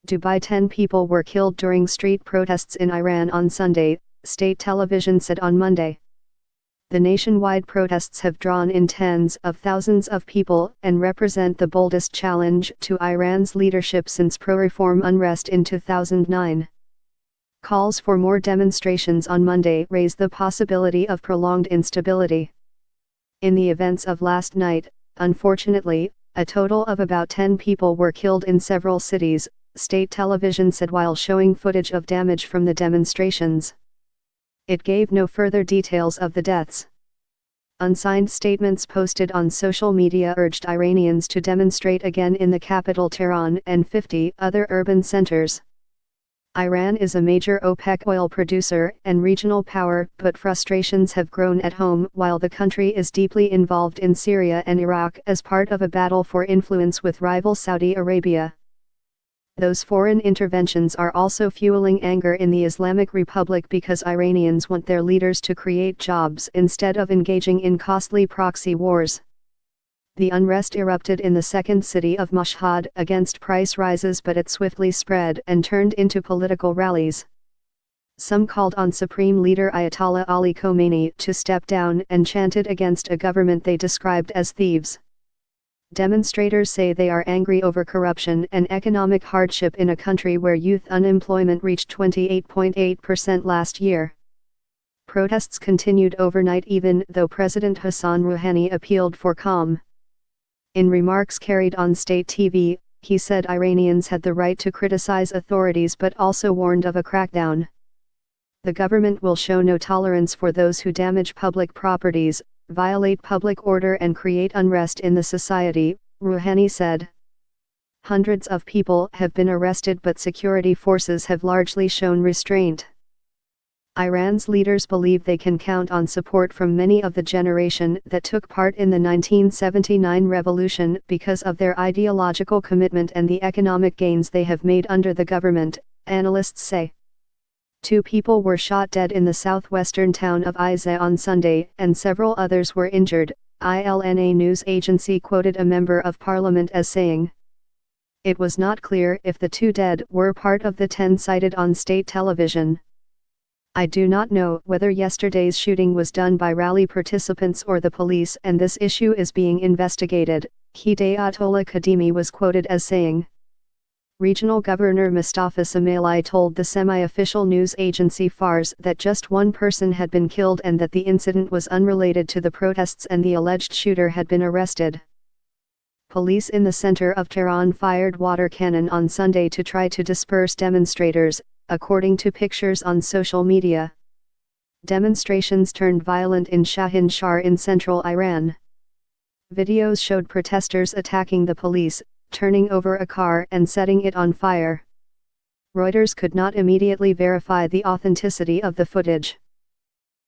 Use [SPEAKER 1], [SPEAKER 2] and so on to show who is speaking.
[SPEAKER 1] Dubai. 10 people were killed during street protests in Iran on Sunday, state television said on Monday. The nationwide protests have drawn in tens of thousands of people and represent the boldest challenge to Iran's leadership since pro-reform unrest in 2009. Calls for more demonstrations on Monday raise the possibility of prolonged instability. In the events of last night, unfortunately, a total of about 10 people were killed in several cities, state television said while showing footage of damage from the demonstrations. It gave no further details of the deaths. Unsigned statements posted on social media urged Iranians to demonstrate again in the capital Tehran and 50 other urban centers. Iran is a major OPEC oil producer and regional power, but frustrations have grown at home while the country is deeply involved in Syria and Iraq as part of a battle for influence with rival Saudi Arabia. Those foreign interventions are also fueling anger in the Islamic Republic because Iranians want their leaders to create jobs instead of engaging in costly proxy wars. The unrest erupted in the second city of Mashhad against price rises, but it swiftly spread and turned into political rallies. Some called on Supreme Leader Ayatollah Ali Khamenei to step down and chanted against a government they described as thieves. Demonstrators say they are angry over corruption and economic hardship in a country where youth unemployment reached 28.8% last year. Protests continued overnight even though President Hassan Rouhani appealed for calm. In remarks carried on state TV, he said Iranians had the right to criticize authorities but also warned of a crackdown. The government will show no tolerance for those who damage public properties, violate public order and create unrest in the society, Rouhani said. Hundreds of people have been arrested but security forces have largely shown restraint. Iran's leaders believe they can count on support from many of the generation that took part in the 1979 revolution because of their ideological commitment and the economic gains they have made under the government, analysts say. 2 people were shot dead in the southwestern town of Izeh on Sunday and several others were injured, ILNA news agency quoted a member of parliament as saying. It was not clear if the 2 dead were part of the 10 cited on state television. I do not know whether yesterday's shooting was done by rally participants or the police, and this issue is being investigated, Hidayatollah Kadhimi was quoted as saying. Regional Governor Mustafa Samaili told the semi-official news agency Fars that just 1 person had been killed and that the incident was unrelated to the protests and the alleged shooter had been arrested. Police in the center of Tehran fired water cannon on Sunday to try to disperse demonstrators, according to pictures on social media. Demonstrations turned violent in Shahin Shar in central Iran. Videos showed protesters attacking the police, turning over a car and setting it on fire. Reuters could not immediately verify the authenticity of the footage.